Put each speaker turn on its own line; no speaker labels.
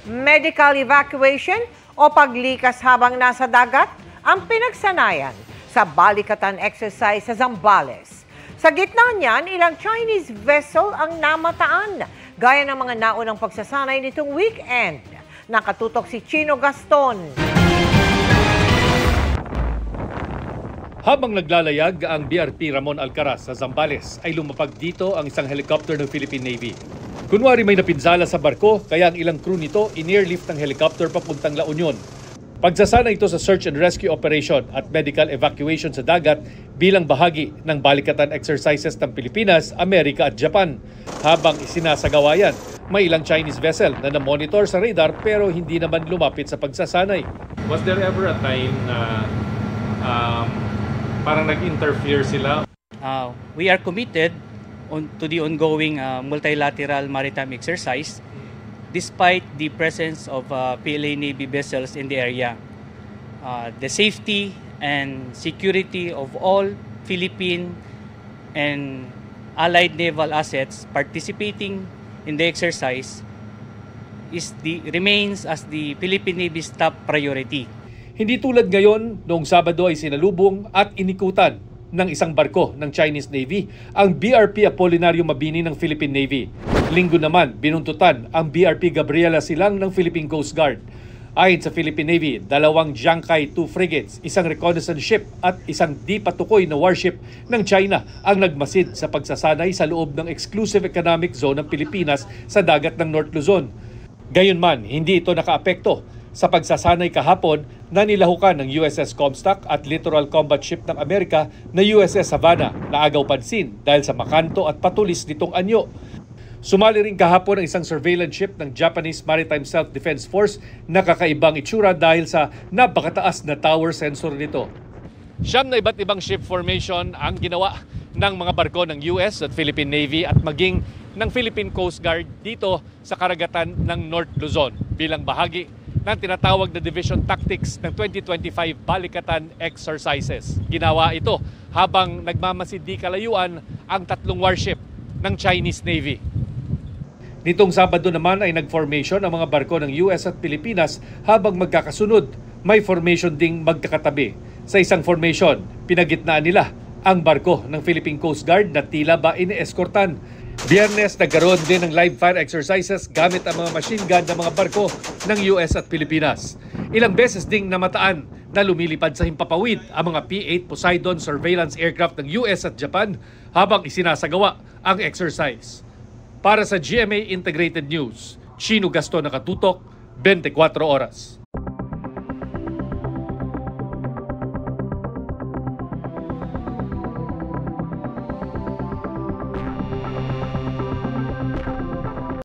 medical evacuation o paglikas habang nasa dagat ang pinagsanayan sa balikatan exercise sa Zambales. Sa gitna niyan, ilang Chinese vessel ang namataan, gaya ng mga naunang pagsasanay nitong weekend. Nakatutok si Chino Gaston.
Habang naglalayag ang BRP Ramon Alcaraz sa Zambales, ay lumapag dito ang isang helicopter ng Philippine Navy. Kunwari may napinsala sa barko, kaya ang ilang crew nito in-airlift ng helicopter papuntang La Union. Pagsasana ito sa search and rescue operation at medical evacuation sa dagat bilang bahagi ng balikatan exercises ng Pilipinas, Amerika at Japan. Habang isinasagawa yan, may ilang Chinese vessel na na-monitor sa radar pero hindi naman lumapit sa pagsasanay.
Was there ever a time na parang nag-interfere sila?
We are committed to the ongoing multilateral maritime exercise despite the presence of PLA Navy vessels in the area. The safety and security of all Philippine and allied naval assets participating in the exercise remains as the Philippine Navy's top priority.
Hindi tulad ngayon, noong Sabado ay sinalubong at inikutan ng isang barko ng Chinese Navy ang BRP Apolinario Mabini ng Philippine Navy. Linggo naman, binuntutan ang BRP Gabriela Silang ng Philippine Coast Guard. Ayon sa Philippine Navy, 2 Jiangkai 2 frigates, isang reconnaissance ship at isang di patukoy na warship ng China ang nagmasid sa pagsasanay sa loob ng exclusive economic zone ng Pilipinas sa dagat ng North Luzon. Gayunman, hindi ito nakaapekto sa pagsasanay kahapon na nilahukan ng USS Comstock at Littoral Combat Ship ng Amerika na USS Savannah na agaw pansin dahil sa makanto at patulis nitong anyo. Sumali rin kahapon ang isang surveillance ship ng Japanese Maritime Self-Defense Force na kakaibang itsura dahil sa napakataas na tower sensor nito. Siyam na iba't ibang ship formation ang ginawa ng mga barko ng US at Philippine Navy at maging ng Philippine Coast Guard dito sa karagatan ng North Luzon bilang bahagi ng tinatawag na Division Tactics ng 2025 Balikatan Exercises. Ginawa ito habang nagmamasid di kalayuan ang 3 warship ng Chinese Navy. Nitong Sabado naman ay nag-formation ang mga barko ng US at Pilipinas habang magkakasunod. May formation ding magkakatabi. Sa isang formation, pinagitnaan nila ang barko ng Philippine Coast Guard na tila ba ine-eskortan. Biyernes, nagkaroon din ng live fire exercises gamit ang mga machine gun ng mga barko ng US at Pilipinas. Ilang beses ding namataan na lumilipad sa himpapawid ang mga P-8 Poseidon surveillance aircraft ng US at Japan habang isinasagawa ang exercise. Para sa GMA Integrated News, Chino Gaston, nakatutok, 24 oras.